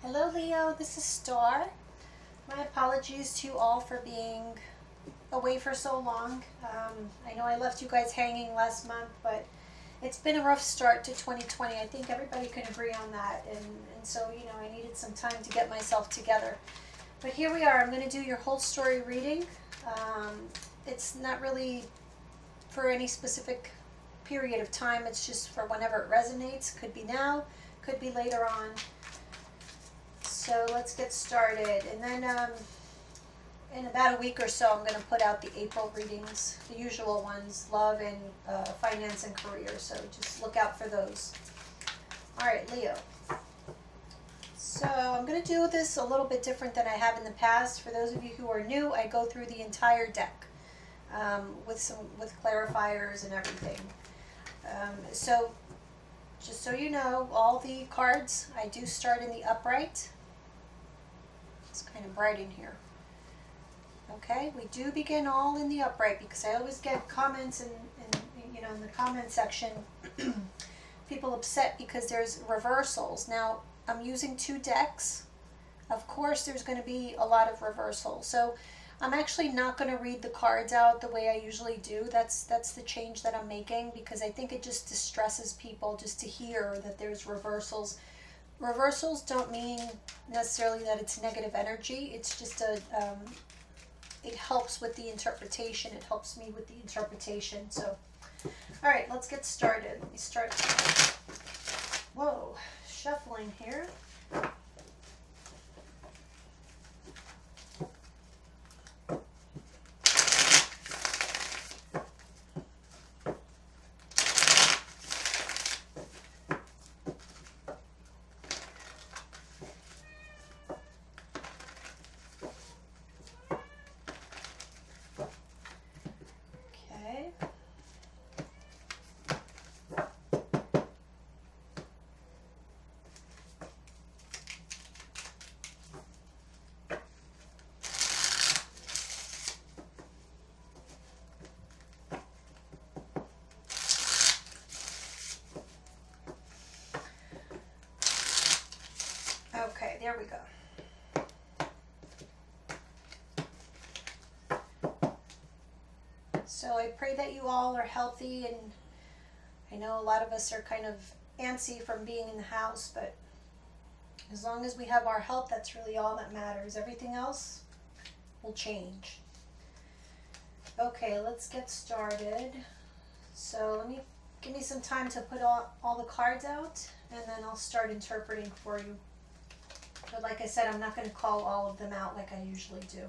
Hello Leo, this is Star. My apologies to you all for being away for so long. I know I left you guys hanging last month, but it's been a rough start to 2020. I think everybody can agree on that. And so, I needed some time to get myself together. But here we are. I'm going to do your whole story reading. It's not really for any specific period of time. It's just for whenever it resonates. Could be now, could be later on. So let's get started. And then in about a week or so, I'm going to put out the April readings, the usual ones, love and finance and career. So just look out for those. All right, Leo. So I'm going to do this a little bit different than I have in the past. For those of you who are new, I go through the entire deck with clarifiers and everything. So just so you know, all the cards, I do start in the upright. It's kind of bright in here. Okay, we do begin all in the upright because I always get comments in the comment section, people upset because there's reversals. Now, I'm using two decks. Of course, there's going to be a lot of reversals. So I'm actually not going to read the cards out the way I usually do. That's the change that I'm making because I think it just distresses people just to hear that there's reversals. Reversals don't mean necessarily that it's negative energy. It's just it helps with the interpretation. It helps me with the interpretation. So, all right, let's get started. Let me start. Whoa, shuffling here. Okay, there we go. So I pray that you all are healthy, and I know a lot of us are kind of antsy from being in the house, but as long as we have our health, that's really all that matters. Everything else will change. Okay, let's get started. So give me some time to put all the cards out, and then I'll start interpreting for you. But like I said, I'm not going to call all of them out like I usually do.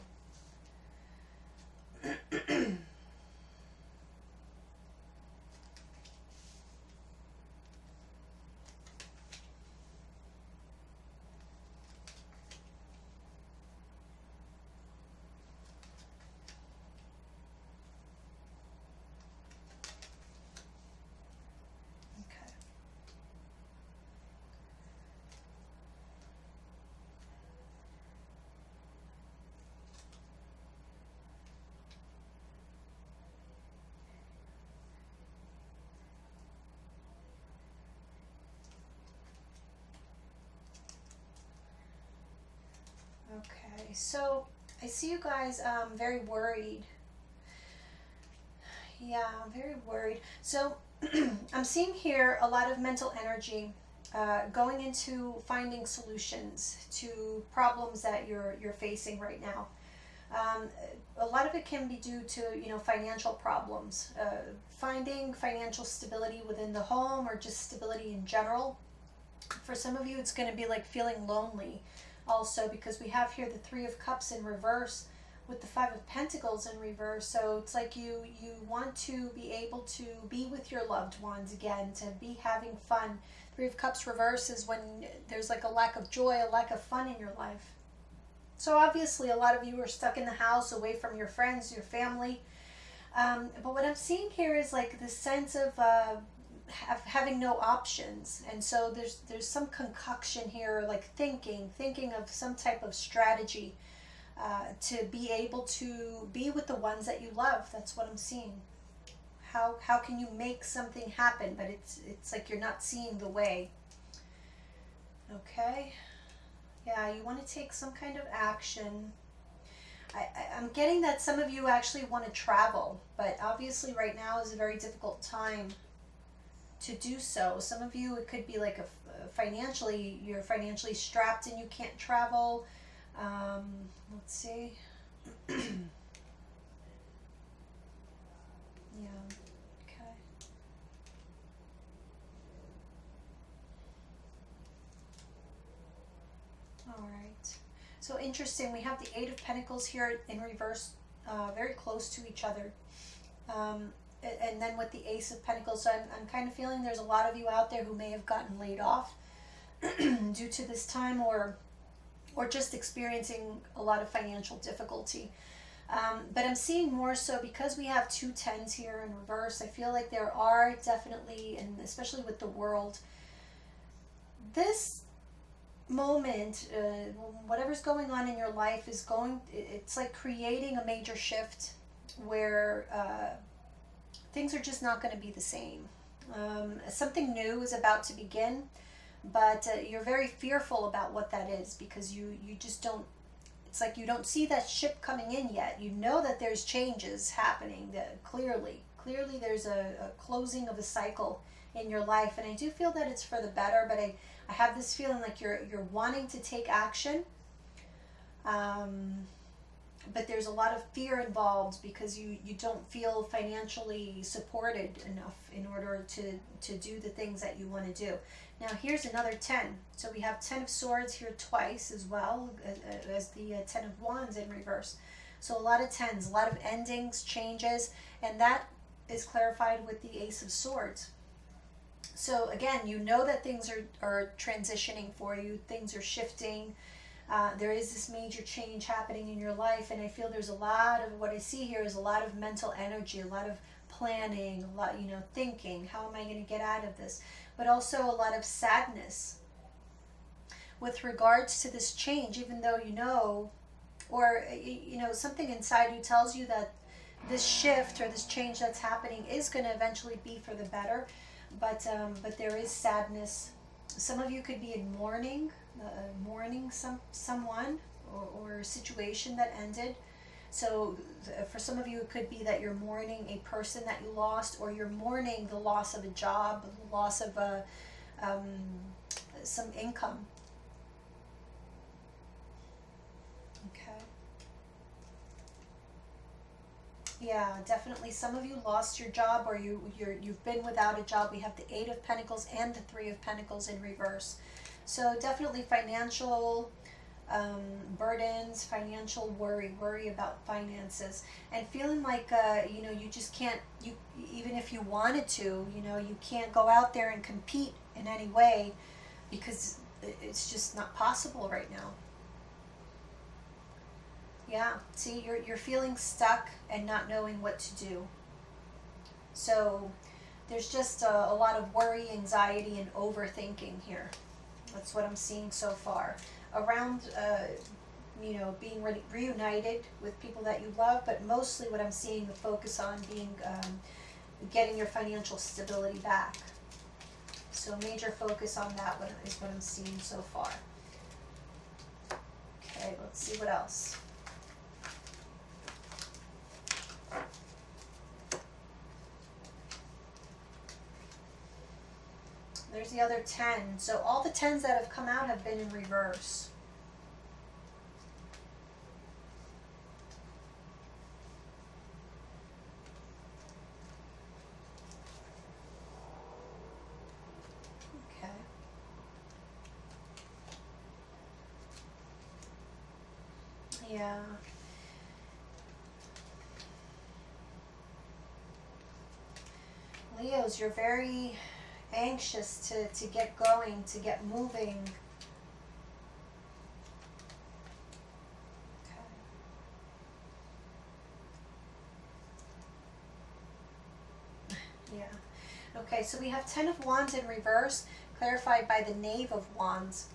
Okay, so I see you guys very worried. Yeah, I'm very worried. So I'm seeing here a lot of mental energy going into finding solutions to problems that you're facing right now. A lot of it can be due to financial problems, finding financial stability within the home or just stability in general. For some of you, it's going to be like feeling lonely also, because we have here the Three of Cups in reverse with the Five of Pentacles in reverse. So it's like you want to be able to be with your loved ones again, to be having fun. Three of Cups reverse is when there's like a lack of joy, a lack of fun in your life. So obviously a lot of you are stuck in the house, away from your friends, your family. But what I'm seeing here is like the sense of having no options, and so there's some concoction here, like thinking of some type of strategy to be able to be with the ones that you love. That's what I'm seeing. How can you make something happen, but it's like you're not seeing the way. Okay, Yeah, you want to take some kind of action. I'm getting that some of you actually want to travel, but obviously right now is a very difficult time to do so. Some of you, it could be like financially, you're financially strapped and you can't travel. Let's see. Yeah, okay. All right. So interesting. We have the Eight of Pentacles here in reverse, very close to each other. And then with the Ace of Pentacles, so I'm kind of feeling there's a lot of you out there who may have gotten laid off due to this time, or just experiencing a lot of financial difficulty. But I'm seeing more so because we have two tens here in reverse. I feel like there are definitely, and especially with the world, this moment, whatever's going on in your life is it's like creating a major shift where things are just not going to be the same. Something new is about to begin, but you're very fearful about what that is because you just don't, it's like you don't see that ship coming in yet. You know that there's changes happening, that clearly there's a closing of a cycle in your life, and I do feel that it's for the better, but I have this feeling like you're wanting to take action, but there's a lot of fear involved because you don't feel financially supported enough in order to do the things that you want to do. Now here's another 10. So we have 10 of Swords here twice as well as the 10 of Wands in reverse. So a lot of 10s, a lot of endings, changes, and that is clarified with the Ace of Swords. So again, you know that things are transitioning for you, things are shifting. There is this major change happening in your life, and I feel there's a lot of, what I see here is a lot of mental energy, a lot of planning, a lot, thinking, how am I going to get out of this? But also a lot of sadness with regards to this change, even though or something inside you tells you that this shift or this change that's happening is going to eventually be for the better, but there is sadness. Some of you could be in mourning, someone or a situation that ended. So for some of you, it could be that you're mourning a person that you lost, or you're mourning the loss of a job, the loss of some income. Okay. Yeah, definitely. Some of you lost your job, or you've been without a job. We have the Eight of Pentacles and the Three of Pentacles in reverse. So definitely financial burdens, financial worry about finances, and feeling like you just can't. Even if you wanted to, you can't go out there and compete in any way because it's just not possible right now. Yeah, see, you're feeling stuck and not knowing what to do. So there's just a lot of worry, anxiety, and overthinking here. That's what I'm seeing so far. Around, being reunited with people that you love, but mostly what I'm seeing the focus on being getting your financial stability back. So major focus on that one is what I'm seeing so far. Okay, let's see what else. There's the other 10. So all the 10s that have come out have been in reverse. Okay. Yeah. Leos, you're very anxious to get going, to get moving. Okay. Yeah. Okay, so we have 10 of Wands in reverse, clarified by the Knave of Wands.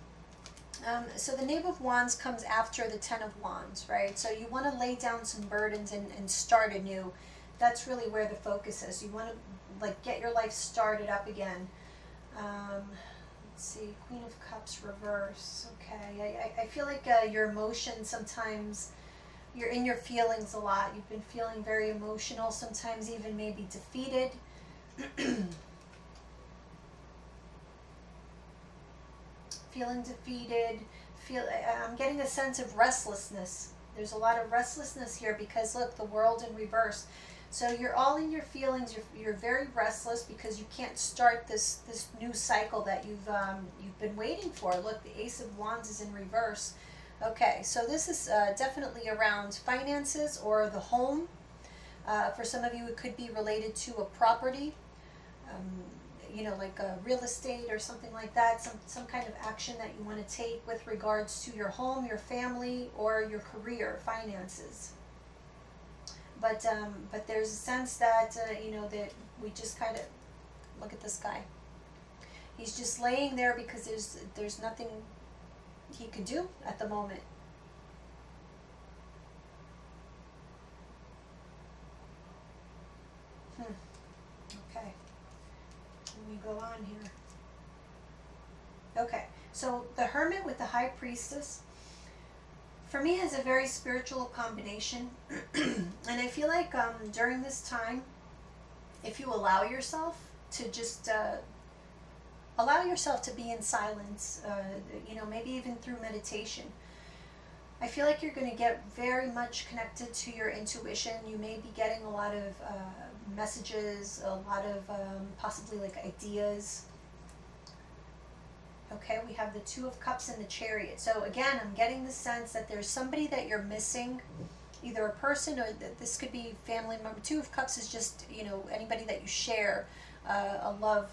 So the Knave of Wands comes after the 10 of Wands, right? So you want to lay down some burdens and start anew. That's really where the focus is. You want to get your life started up again. Let's see, Queen of Cups reverse. Okay, I feel like your emotions sometimes, you're in your feelings a lot. You've been feeling very emotional, sometimes even maybe defeated. Feeling defeated. I'm getting a sense of restlessness. There's a lot of restlessness here because look, the World in reverse. So you're all in your feelings. You're very restless because you can't start this new cycle that you've been waiting for. Look, the Ace of Wands is in reverse. Okay, so this is definitely around finances or the home. For some of you, it could be related to a property. Like a real estate or something like that, some kind of action that you want to take with regards to your home, your family, or your career, finances. But there's a sense that, that we just kind of, look at this guy. He's just laying there because there's nothing he could do at the moment. Okay. Let me go on here. Okay, so the Hermit with the High Priestess, for me, has a very spiritual combination. And I feel like during this time, if you allow yourself to just allow yourself to be in silence, maybe even through meditation, I feel like you're going to get very much connected to your intuition. You may be getting a lot of messages, a lot of possibly like ideas. Okay, we have the Two of Cups and the Chariot. So again, I'm getting the sense that there's somebody that you're missing, either a person or this could be family member. Two of Cups is just, anybody that you share a love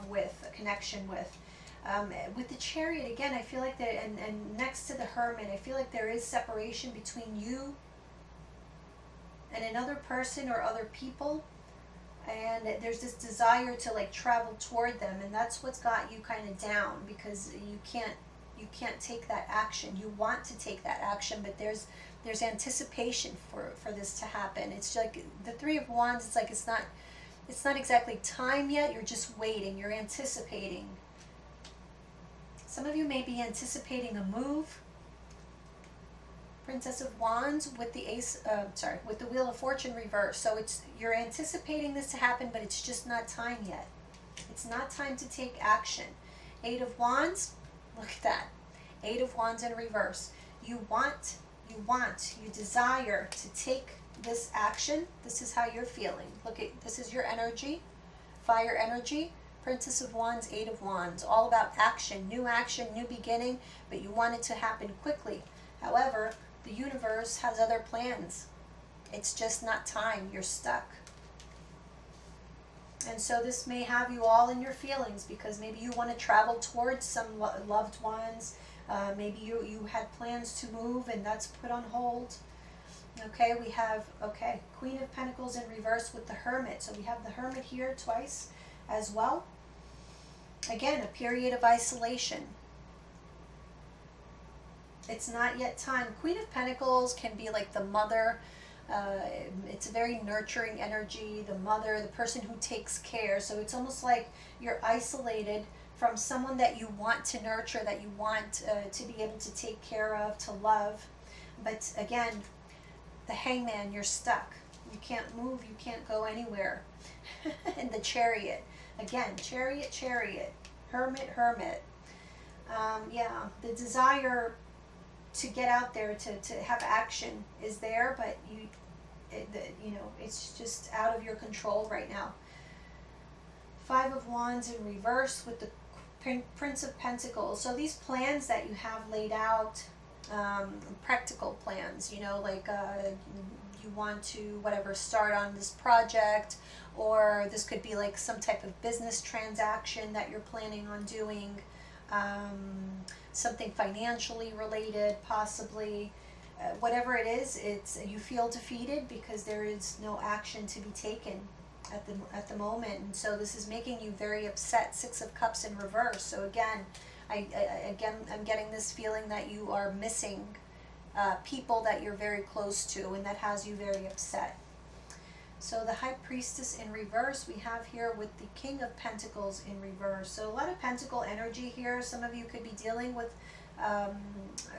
with, a connection with. With the Chariot, again, I feel like that, and next to the Hermit, I feel like there is separation between you and another person or other people, and there's this desire to like travel toward them, and that's what's got you kind of down because you can't take that action. You want to take that action, but there's anticipation for this to happen. It's like the Three of Wands. It's like it's not exactly time yet. You're just waiting. You're anticipating. Some of you may be anticipating a move. Princess of Wands with the with the Wheel of Fortune reverse. So you're anticipating this to happen, but it's just not time yet. It's not time to take action. Eight of Wands, look at that. Eight of Wands in reverse. You desire to take this action. This is how you're feeling. This is your energy, fire energy. Princess of Wands, Eight of Wands, all about action, new beginning, but you want it to happen quickly. However, the universe has other plans. It's just not time. You're stuck. And so this may have you all in your feelings because maybe you want to travel towards some loved ones. Maybe you had plans to move and that's put on hold. Okay, we have, Queen of Pentacles in reverse with the Hermit. So we have the Hermit here twice as well. Again, a period of isolation. It's not yet time. Queen of Pentacles can be like the mother. It's a very nurturing energy. The mother, the person who takes care. So it's almost like you're isolated from someone that you want to nurture, that you want to be able to take care of, to love. But again, the Hangman, you're stuck. You can't move. You can't go anywhere. And the Chariot. Again, chariot, hermit. The desire to get out there, to have action is there, but it's just out of your control right now. Five of Wands in reverse with the Prince of Pentacles. So these plans that you have laid out, practical plans, you want to start on this project, or this could be like some type of business transaction that you're planning on doing, something financially related possibly. Whatever it is, you feel defeated because there is no action to be taken at the moment, and so this is making you very upset. Six of Cups in reverse. So again, I'm getting this feeling that you are missing people that you're very close to, and that has you very upset. So the High Priestess in reverse we have here with the King of Pentacles in reverse. So a lot of Pentacle energy here. Some of you could be dealing with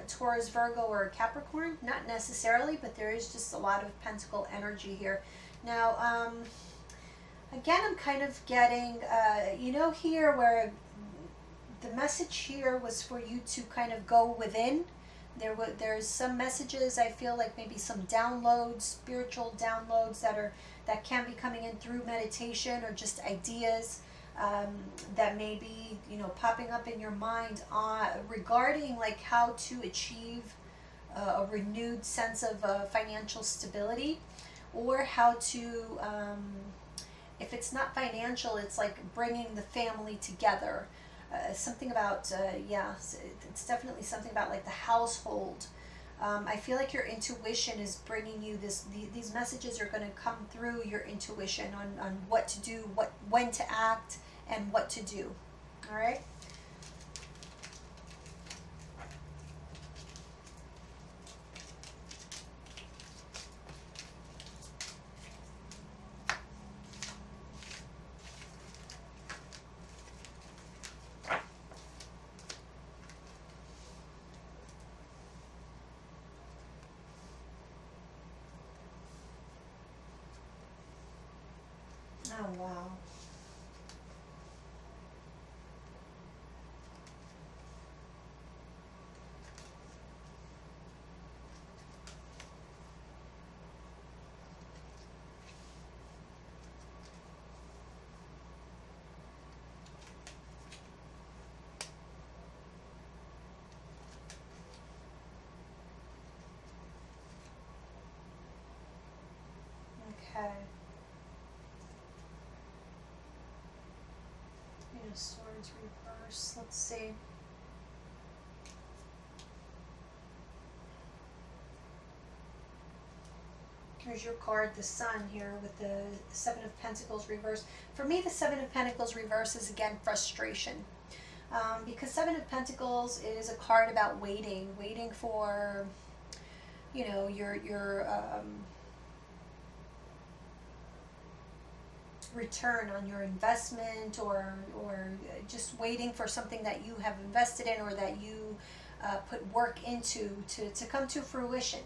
Taurus, Virgo, or Capricorn. Not necessarily, but there is just a lot of Pentacle energy here. Now, again, I'm kind of getting, here where the message here was for you to kind of go within. There's some messages, I feel like maybe some downloads, spiritual downloads that can be coming in through meditation, or just ideas that may be popping up in your mind regarding like how to achieve a renewed sense of financial stability, or how to if it's not financial, it's like bringing the family together. Something about, it's definitely something about like the household. I feel like your intuition is bringing you these messages are going to come through your intuition on what to do, when to act, and what to do. All right? Oh, wow. Okay. Swords reverse. Let's see. Here's your card, the Sun, here with the Seven of Pentacles reverse. For me, the Seven of Pentacles reverse is, again, frustration. Because Seven of Pentacles is a card about waiting for, your return on your investment, or just waiting for something that you have invested in, or that you put work into to come to fruition.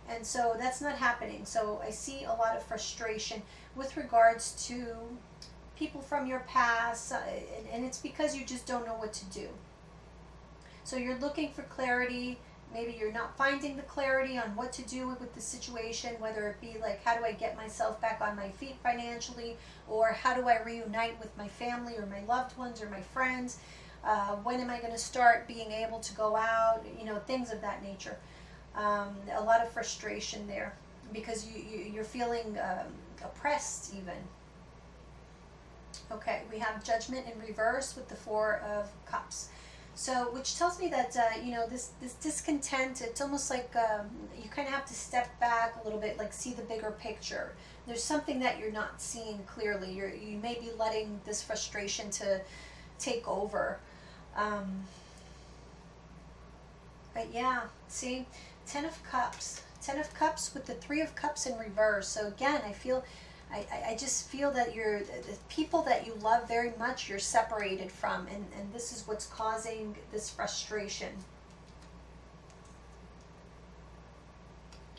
And so that's not happening. So I see a lot of frustration with regards to people from your past, and it's because you just don't know what to do. So you're looking for clarity. Maybe you're not finding the clarity on what to do with the situation, whether it be like, how do I get myself back on my feet financially, or how do I reunite with my family or my loved ones or my friends? When am I going to start being able to go out? Things of that nature. A lot of frustration there because you're feeling oppressed even. Okay, we have Judgment in reverse with the Four of Cups. So, which tells me that, this discontent, it's almost like you kind of have to step back a little bit, like see the bigger picture. There's something that you're not seeing clearly. You may be letting this frustration to take over. But yeah, see, Ten of Cups. Ten of Cups with the Three of Cups in reverse. So again, I just feel that the people that you love very much, you're separated from, and this is what's causing this frustration.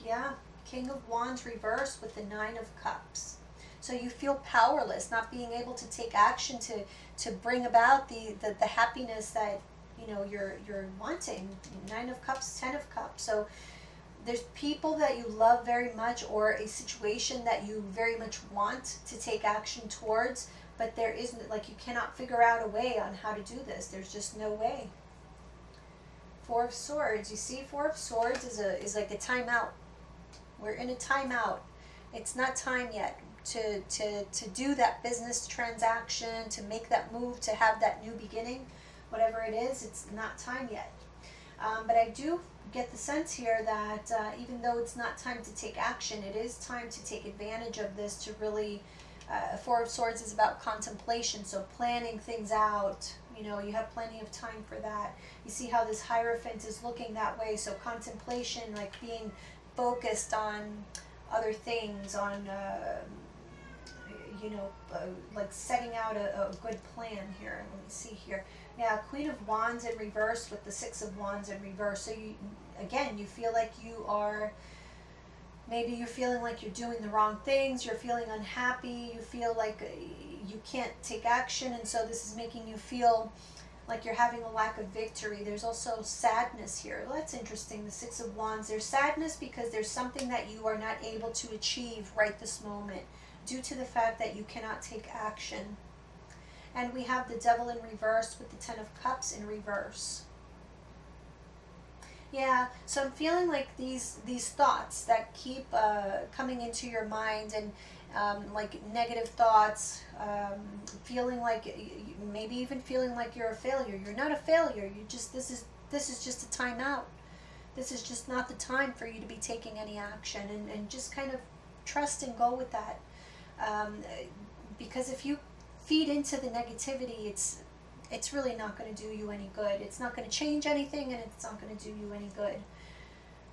Yeah, King of Wands reverse with the Nine of Cups. So you feel powerless, not being able to take action to bring about the happiness that you're wanting. Nine of Cups, Ten of Cups. So there's people that you love very much, or a situation that you very much want to take action towards, but there isn't, like, you cannot figure out a way on how to do this. There's just no way. Four of Swords. You see, Four of Swords is like a timeout. We're in a timeout. It's not time yet to do that business transaction, to make that move, to have that new beginning. Whatever it is, it's not time yet. But I do get the sense here that even though it's not time to take action, it is time to take advantage of this to really, Four of Swords is about contemplation, so planning things out. You have plenty of time for that. You see how this Hierophant is looking that way, so contemplation, like being focused on other things, on like setting out a good plan here. Let me see here. Yeah, Queen of Wands in reverse with the Six of Wands in reverse. So you feel like maybe you're feeling like you're doing the wrong things, you're feeling unhappy, you feel like you can't take action, and so this is making you feel like you're having a lack of victory. There's also sadness here. Well, that's interesting, the Six of Wands. There's sadness because there's something that you are not able to achieve right this moment due to the fact that you cannot take action. And we have the Devil in reverse with the Ten of Cups in reverse. Yeah, so I'm feeling like these thoughts that keep coming into your mind, and like negative thoughts, feeling like maybe even feeling like you're a failure. You're not a failure. This is just a timeout. This is just not the time for you to be taking any action, and just kind of trust and go with that. Because if you feed into the negativity, it's really not going to do you any good. It's not going to change anything, and it's not going to do you any good.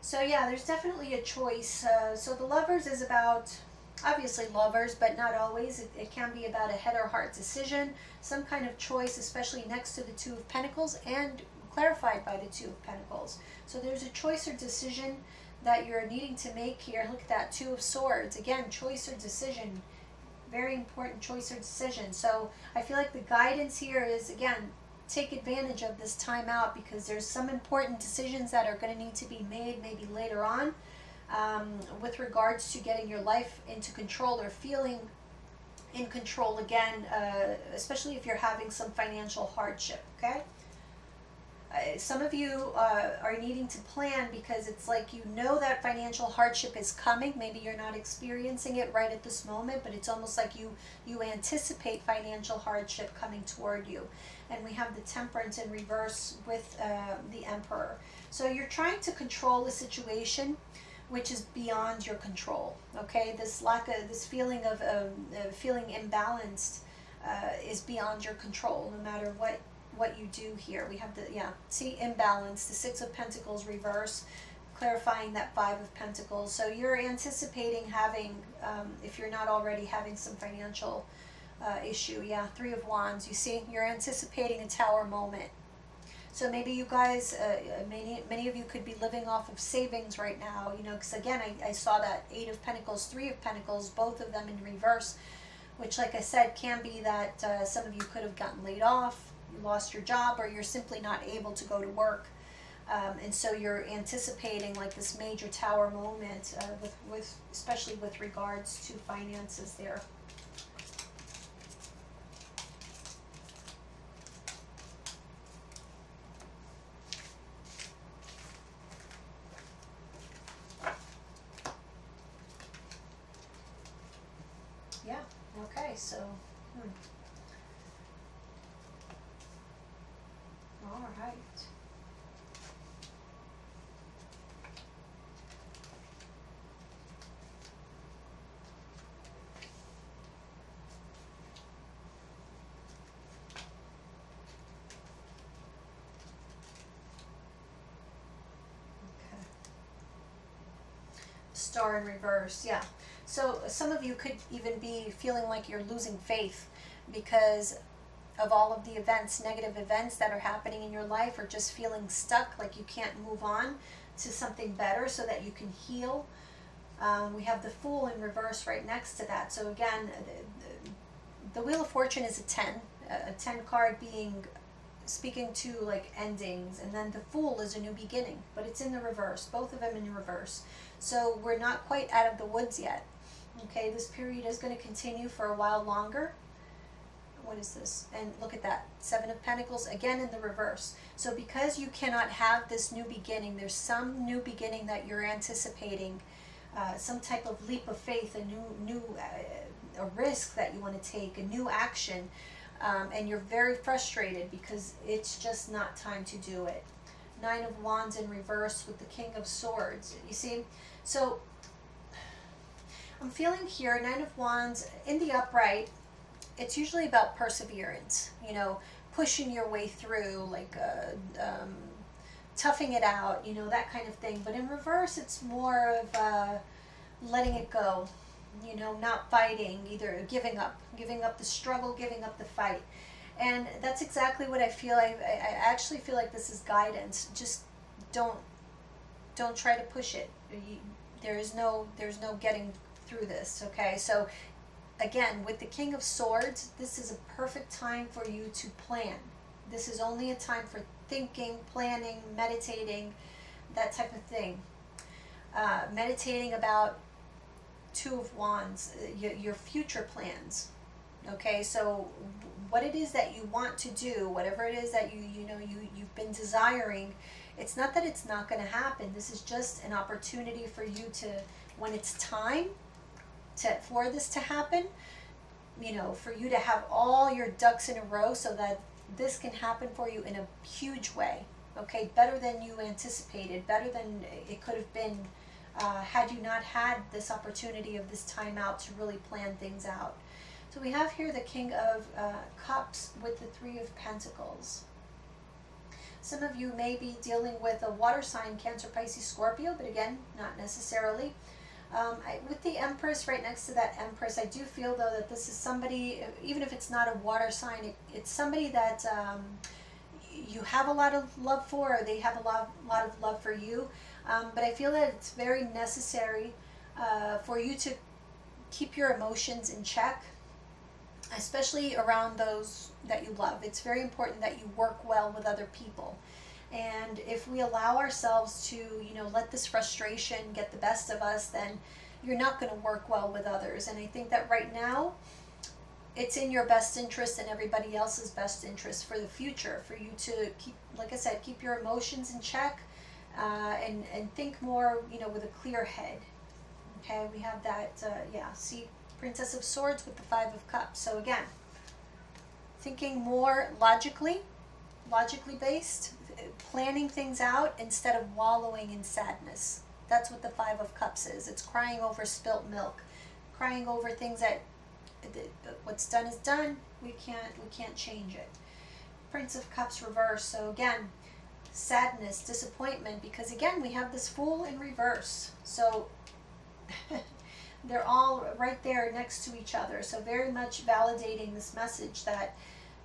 So yeah, there's definitely a choice. So the Lovers is about, obviously lovers, but not always. It can be about a head or heart decision, some kind of choice, especially next to the Two of Pentacles and clarified by the Two of Pentacles. So there's a choice or decision that you're needing to make here. Look at that, Two of Swords. Again, choice or decision. Very important choice or decision. So I feel like the guidance here is, again, take advantage of this time out, because there's some important decisions that are going to need to be made maybe later on with regards to getting your life into control, or feeling in control again, especially if you're having some financial hardship, okay? Some of you are needing to plan, because it's like you know that financial hardship is coming. Maybe you're not experiencing it right at this moment, but it's almost like you anticipate financial hardship coming toward you. And we have the Temperance in reverse with the Emperor. So you're trying to control the situation, which is beyond your control, okay? This feeling of feeling imbalanced is beyond your control, no matter what you do here. We have imbalance, the Six of Pentacles reverse, clarifying that Five of Pentacles. So you're anticipating having, if you're not already having some financial issue. Yeah, Three of Wands. You see, you're anticipating a Tower moment. So maybe you guys, many of you could be living off of savings right now, because again, I saw that Eight of Pentacles, Three of Pentacles, both of them in reverse, which, like I said, can be that some of you could have gotten laid off, you lost your job, or you're simply not able to go to work. And so you're anticipating like this major Tower moment, with especially with regards to finances there. Yeah, okay, so, all right. Star in reverse, yeah. So some of you could even be feeling like you're losing faith because of all of the events, negative events that are happening in your life, or just feeling stuck, like you can't move on to something better so that you can heal. We have the Fool in reverse right next to that. So again, the Wheel of Fortune is a 10 card, speaking to like endings, and then the Fool is a new beginning, but it's in the reverse, both of them in reverse. So we're not quite out of the woods yet. Okay, this period is going to continue for a while longer. What is this? And look at that, Seven of Pentacles, again in the reverse. So because you cannot have this new beginning, there's some new beginning that you're anticipating, some type of leap of faith, a risk that you want to take, a new action, and you're very frustrated because it's just not time to do it. Nine of Wands in reverse with the King of Swords. You see? So I'm feeling here, Nine of Wands in the upright, it's usually about perseverance, pushing your way through, like toughing it out, that kind of thing. But in reverse, it's more of letting it go, not fighting, either giving up the struggle, giving up the fight. And that's exactly what I feel. I actually feel like this is guidance. Just don't try to push it. There's no getting through this. Okay, so again, with the King of Swords, this is a perfect time for you to plan. This is only a time for thinking, planning, meditating, that type of thing. Meditating about Two of Wands, your future plans. Okay, so what it is that you want to do, whatever it is that you've been desiring, it's not that it's not going to happen. This is just an opportunity for you to, when it's time for this to happen, for you to have all your ducks in a row so that this can happen for you in a huge way. Okay, better than you anticipated, better than it could have been had you not had this opportunity of this time out to really plan things out. So we have here the King of Cups with the Three of Pentacles. Some of you may be dealing with a water sign, Cancer, Pisces, Scorpio, but again, not necessarily. With the Empress right next to that Empress, I do feel though that this is somebody, even if it's not a water sign, it's somebody that you have a lot of love for, or they have a lot of love for you. But I feel that it's very necessary for you to keep your emotions in check, especially around those that you love. It's very important that you work well with other people. And if we allow ourselves to, let this frustration get the best of us, then you're not going to work well with others. And I think that right now, it's in your best interest and everybody else's best interest for the future, for you to keep, like I said, keep your emotions in check, and think more, with a clear head. Okay, we have that, see, Princess of Swords with the Five of Cups. So again, thinking more logically based, planning things out instead of wallowing in sadness. That's what the Five of Cups is. It's crying over spilt milk, crying over things that what's done is done. We can't change it. Prince of Cups reverse. So again, sadness, disappointment, because again we have this Fool in reverse. So they're all right there next to each other. So very much validating this message that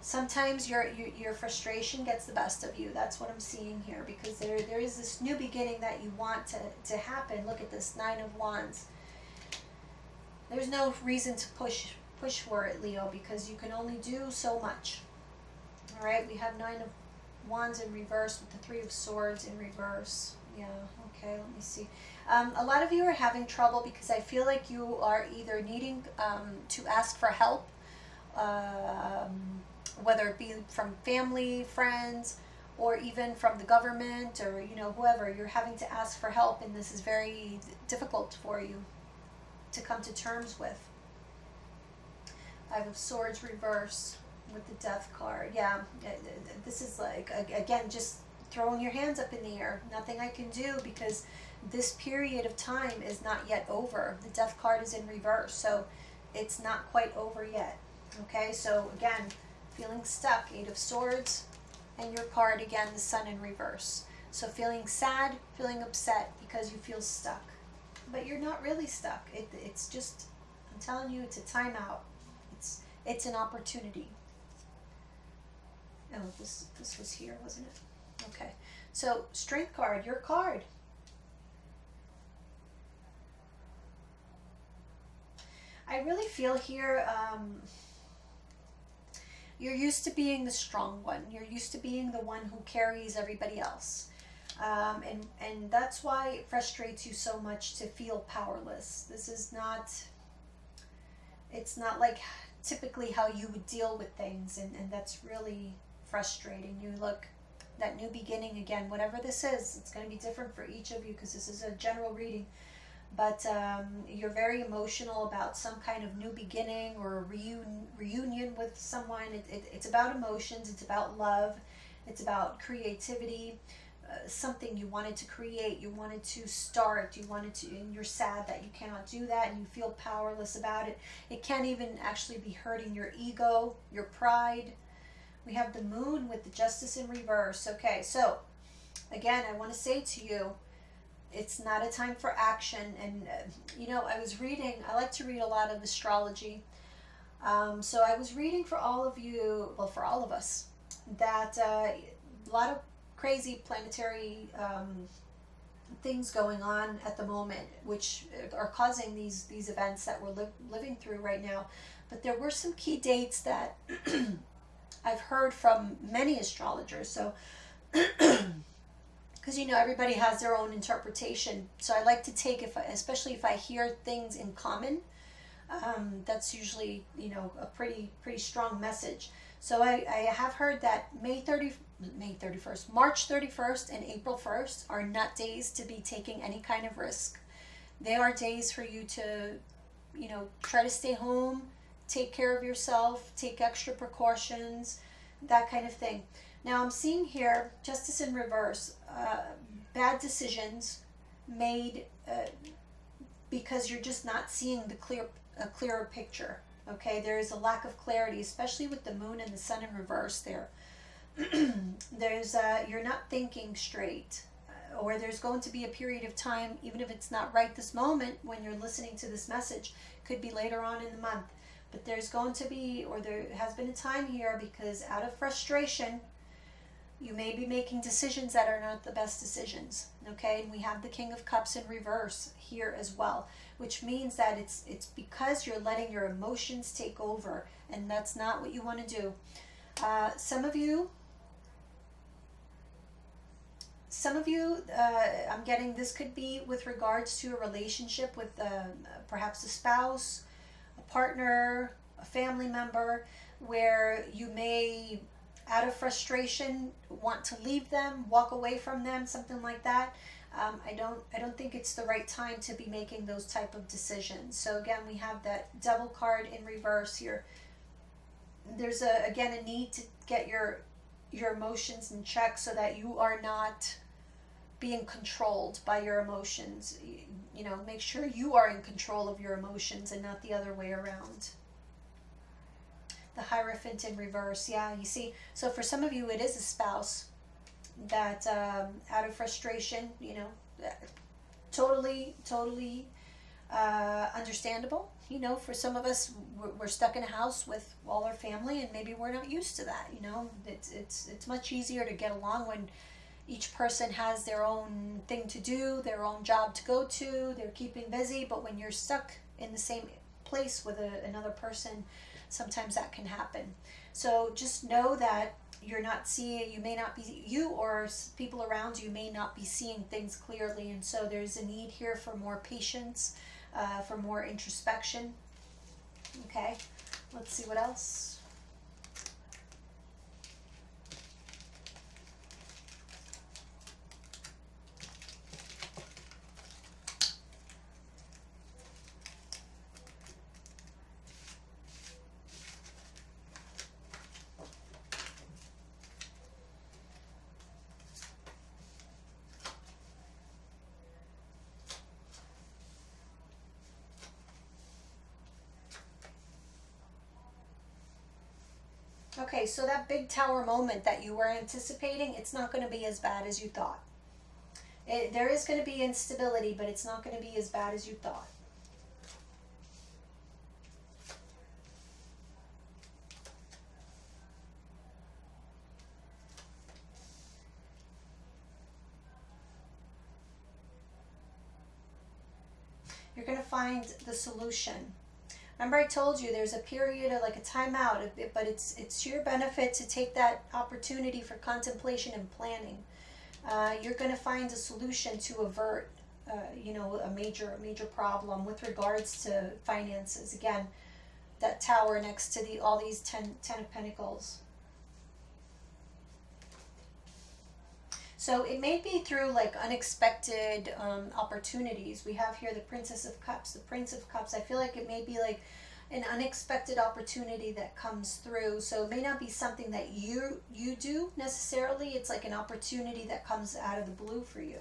sometimes your frustration gets the best of you. That's what I'm seeing here, because there is this new beginning that you want to happen. Look at this Nine of Wands. There's no reason to push for it, Leo, because you can only do so much. All right, we have Nine of Wands in reverse with the Three of Swords in reverse. Yeah, okay, let me see. A lot of you are having trouble because I feel like you are either needing to ask for help, whether it be from family, friends, or even from the government, or whoever. You're having to ask for help, and this is very difficult for you to come to terms with. Five of Swords reverse with the Death card. Yeah, this is like, again, just throwing your hands up in the air. Nothing I can do because this period of time is not yet over. The Death card is in reverse, so it's not quite over yet. Okay, so again, feeling stuck, Eight of Swords, and your card again, the Sun in reverse. So feeling sad, feeling upset because you feel stuck. But you're not really stuck. It's just, I'm telling you, it's a timeout. It's an opportunity. Oh, this was here, wasn't it? Okay. So, Strength card, your card. I really feel here, you're used to being the strong one. You're used to being the one who carries everybody else. And that's why it frustrates you so much to feel powerless. This is not, it's not like typically how you would deal with things, and that's really frustrating. You look, that new beginning again, whatever this is, it's going to be different for each of you because this is a general reading. But you're very emotional about some kind of new beginning or a reunion with someone. It's about emotions, it's about love, it's about creativity, something you wanted to create, you wanted to start, and you're sad that you cannot do that, and you feel powerless about it. It can't even actually be hurting your ego, your pride. We have the Moon with the Justice in reverse. Okay, so again, I want to say to you, it's not a time for action. And you know, I like to read a lot of astrology. So I was reading for all of you, well, for all of us, that a lot of crazy planetary things going on at the moment, which are causing these events that we're living through right now. But there were some key dates that I've heard from many astrologers. So, because you know everybody has their own interpretation. So I like to take, especially if I hear things in common, that's usually, you know, a pretty strong message. So I have heard that March 31st and April 1st are not days to be taking any kind of risk. They are days for you to, you know, try to stay home, take care of yourself, take extra precautions, that kind of thing. Now I'm seeing here, Justice in reverse, bad decisions made because you're just not seeing a clearer picture. Okay, there is a lack of clarity, especially with the moon and the sun in reverse there. There's you're not thinking straight, or there's going to be a period of time, even if it's not right this moment when you're listening to this message, could be later on in the month. But there's going to be, or there has been a time here, because out of frustration, you may be making decisions that are not the best decisions. Okay, and we have the King of Cups in reverse here as well, which means that it's because you're letting your emotions take over, and that's not what you want to do. Some of you, I'm getting this could be with regards to a relationship with perhaps a spouse, a partner, a family member, where you may, out of frustration, want to leave them, walk away from them, something like that. I don't think it's the right time to be making those type of decisions. So again, we have that Devil card in reverse here. There's a need to get your emotions in check so that you are not being controlled by your emotions. You know, make sure you are in control of your emotions and not the other way around. The Hierophant in reverse, yeah, you see. So for some of you, it is a spouse that out of frustration, you know, totally understandable. You know, for some of us, we're stuck in a house with all our family, and maybe we're not used to that. You know, it's much easier to get along when each person has their own thing to do, their own job to go to, they're keeping busy. But when you're stuck in the same place with another person, sometimes that can happen. So just know that you may not be, you or people around you may not be seeing things clearly, and so there's a need here for more patience, for more introspection. Okay, let's see what else. Okay, so that big tower moment that you were anticipating, it's not going to be as bad as you thought. There is going to be instability, but it's not going to be as bad as you thought. You're going to find the solution. Remember, I told you there's a period of like a timeout, but it's to your benefit to take that opportunity for contemplation and planning. You're going to find a solution to avert, a major problem with regards to finances. Again, that tower next to all these ten of Pentacles. So it may be through like unexpected opportunities. We have here the Princess of Cups, the Prince of Cups. I feel like it may be like an unexpected opportunity that comes through. So it may not be something that you do necessarily. It's like an opportunity that comes out of the blue for you.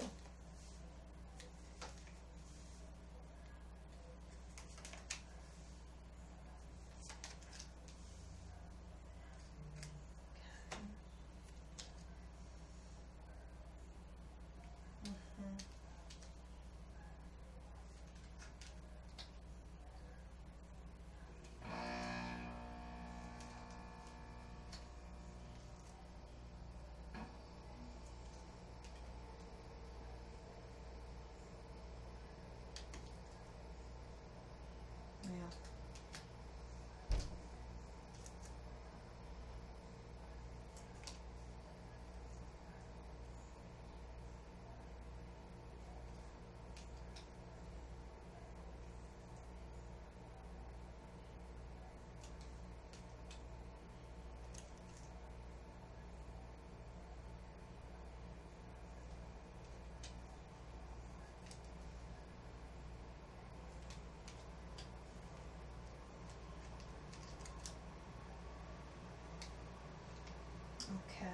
Okay.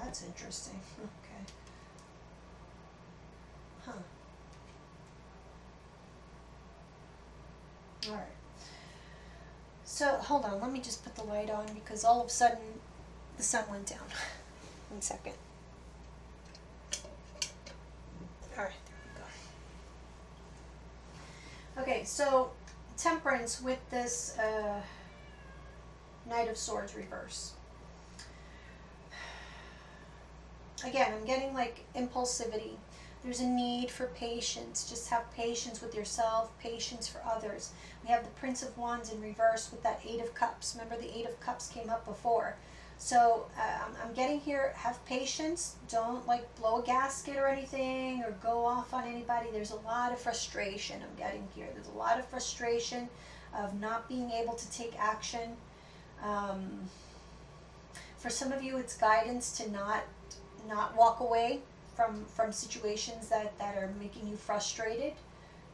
That's interesting. Okay. Huh. All right. So hold on, let me just put the light on because all of a sudden the sun went down. 1 second. All right, there we go. Okay, so Temperance with this Knight of Swords reverse. Again, I'm getting like impulsivity. There's a need for patience. Just have patience with yourself, patience for others. We have the Prince of Wands in reverse with that Eight of Cups. Remember the Eight of Cups came up before. So I'm getting here, have patience. Don't like blow a gasket or anything or go off on anybody. There's a lot of frustration I'm getting here. There's a lot of frustration of not being able to take action. For some of you, it's guidance to not walk away from situations that are making you frustrated.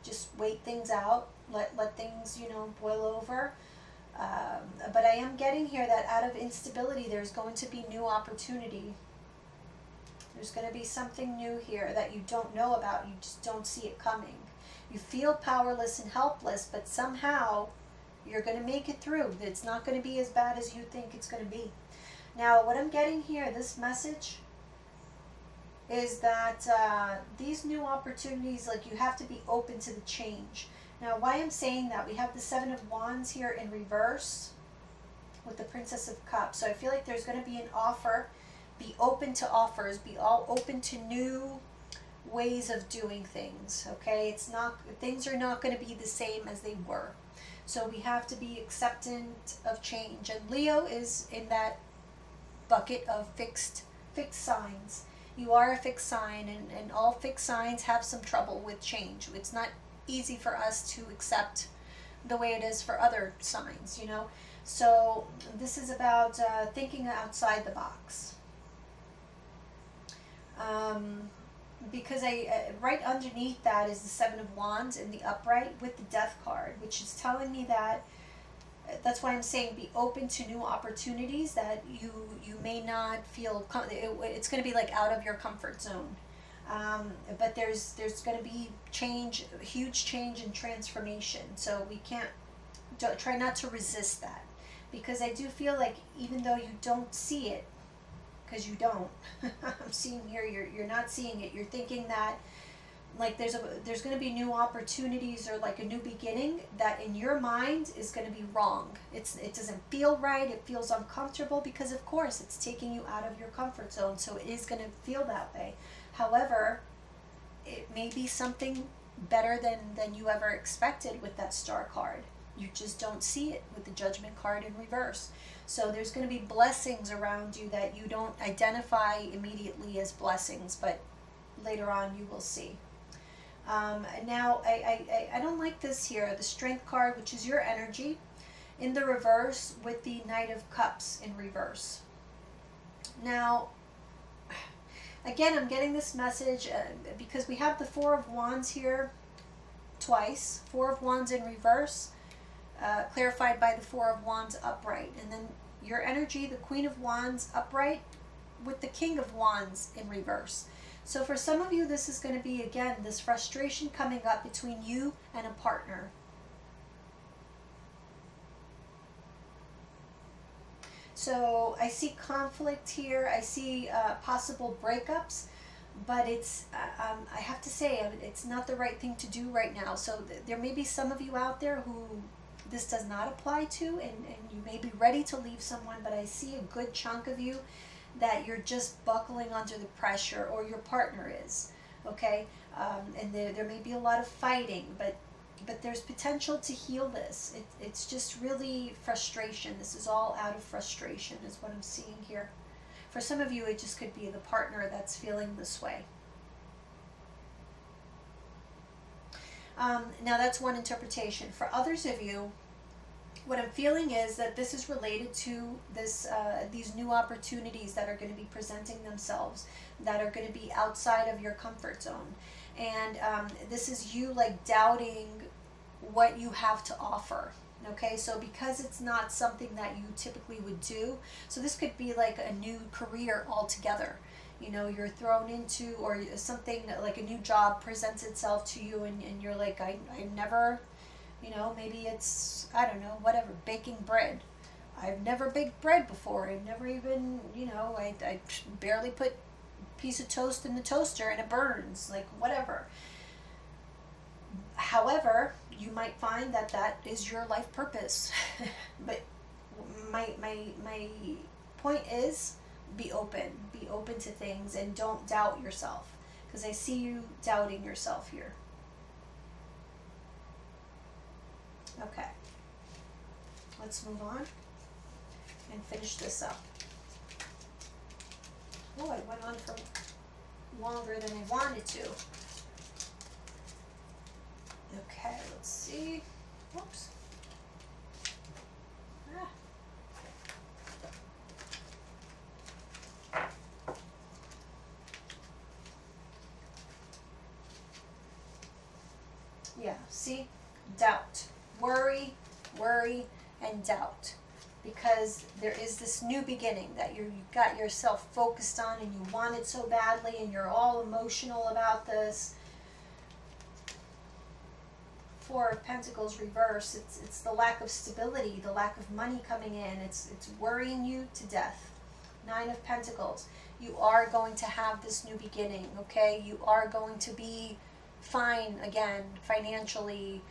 Just wait things out, let things, boil over. But I am getting here that out of instability, there's going to be new opportunity. There's going to be something new here that you don't know about. You just don't see it coming. You feel powerless and helpless, but somehow you're going to make it through. It's not going to be as bad as you think it's going to be. Now, what I'm getting here, this message, is that these new opportunities, like, you have to be open to the change. Now, why I'm saying that, we have the Seven of Wands here in reverse with the Princess of Cups. So I feel like there's going to be an offer. Be open to offers. Be all open to new ways of doing things, okay? Things are not going to be the same as they were. So we have to be acceptant of change. And Leo is in that bucket of fixed signs. You are a fixed sign, and all fixed signs have some trouble with change. It's not easy for us to accept the way it is for other signs, So this is about thinking outside the box. Because right underneath that is the Seven of Wands in the upright with the Death card, which is telling me that that's why I'm saying be open to new opportunities that you may not feel it's going to be like out of your comfort zone. But there's going to be change, huge change and transformation. So we try not to resist that, because I do feel like even though you don't see it, because you don't, I'm seeing here you're not seeing it. You're thinking that like there's going to be new opportunities or like a new beginning that in your mind is going to be wrong. It doesn't feel right. It feels uncomfortable because of course it's taking you out of your comfort zone. So it is going to feel that way. However, it may be something better than you ever expected with that Star card. You just don't see it with the Judgment card in reverse. So there's going to be blessings around you that you don't identify immediately as blessings, but later on you will see. Now, I don't like this here, the Strength card, which is your energy, in the reverse with the Knight of Cups in reverse. Now, again, I'm getting this message because we have the Four of Wands here twice. Four of Wands in reverse, clarified by the Four of Wands upright. And then your energy, the Queen of Wands upright with the King of Wands in reverse. So for some of you, this is going to be, again, this frustration coming up between you and a partner. So I see conflict here. I see possible breakups, but it's, I have to say, it's not the right thing to do right now. So there may be some of you out there who this does not apply to, and you may be ready to leave someone, but I see a good chunk of you that you're just buckling under the pressure, or your partner is, okay? And there may be a lot of fighting, but there's potential to heal this. It's just really frustration. This is all out of frustration is what I'm seeing here. For some of you, it just could be the partner that's feeling this way. Now that's one interpretation. For others of you, what I'm feeling is that this is related to this these new opportunities that are going to be presenting themselves, that are going to be outside of your comfort zone, and this is you like doubting what you have to offer. Okay, so because it's not something that you typically would do, so this could be like a new career altogether. You know, you're thrown into, or something like a new job presents itself to you, and you're like, I never, you know, maybe it's, I don't know, whatever, baking bread. I've never baked bread before. I've never even, you know, I barely put a piece of toast in the toaster and it burns, like whatever. However, you might find that that is your life purpose. But my point is, be open to things, and don't doubt yourself, because I see you doubting yourself here. Okay, let's move on and finish this up. Oh, I went on for longer than I wanted to. Okay, let's see. Whoops. Ah. Yeah, see? Doubt. Worry, and doubt. Because there is this new beginning that you got yourself focused on, and you want it so badly, and you're all emotional about this. Four of Pentacles reverse. It's the lack of stability, the lack of money coming in. It's worrying you to death. Nine of Pentacles. You are going to have this new beginning, okay? You are going to be fine again financially.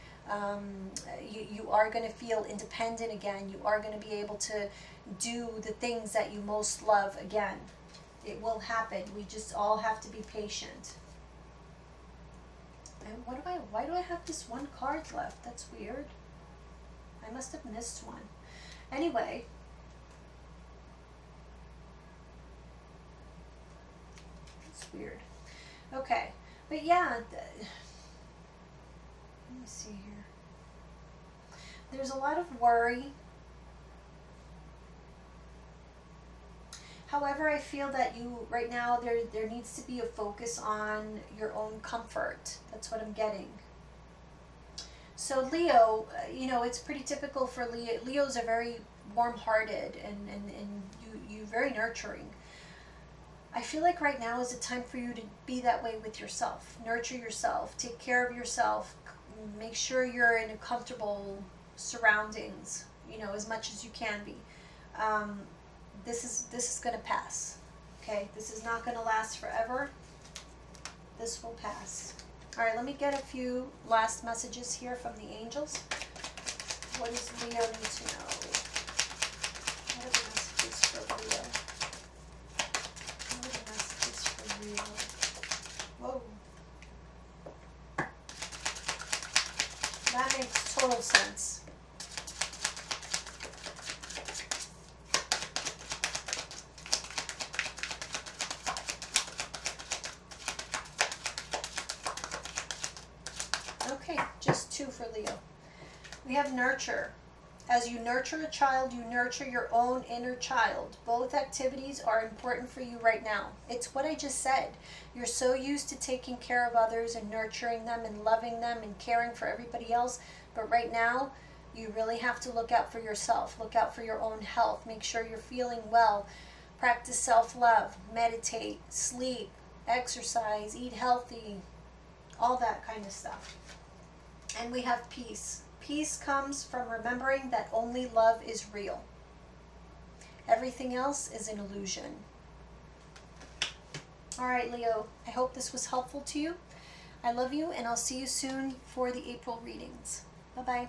You are going to feel independent again. You are going to be able to do the things that you most love again. It will happen. We just all have to be patient. And why do I have this one card left? That's weird. I must have missed one. Anyway. That's weird. Okay. But yeah, let me see here. There's a lot of worry. However, I feel that you, right now, there needs to be a focus on your own comfort. That's what I'm getting. So Leo, you know, it's pretty typical for Leo. Leos are very warm-hearted, and you very nurturing. I feel like right now is a time for you to be that way with yourself. Nurture yourself. Take care of yourself. Make sure you're in a comfortable surroundings, you know, as much as you can be. This is going to pass. Okay? This is not going to last forever. This will pass. All right, let me get a few last messages here from the angels. What does Leo need to know? What are the messages for Leo? What are the messages for Leo? Whoa. That makes total sense. Okay, just two for Leo. We have nurture. As you nurture a child, you nurture your own inner child. Both activities are important for you right now. It's what I just said. You're so used to taking care of others and nurturing them and loving them and caring for everybody else. But right now, you really have to look out for yourself. Look out for your own health. Make sure you're feeling well. Practice self-love. Meditate. Sleep. Exercise. Eat healthy. All that kind of stuff. And we have peace. Peace comes from remembering that only love is real. Everything else is an illusion. All right, Leo, I hope this was helpful to you. I love you, and I'll see you soon for the April readings. Bye-bye.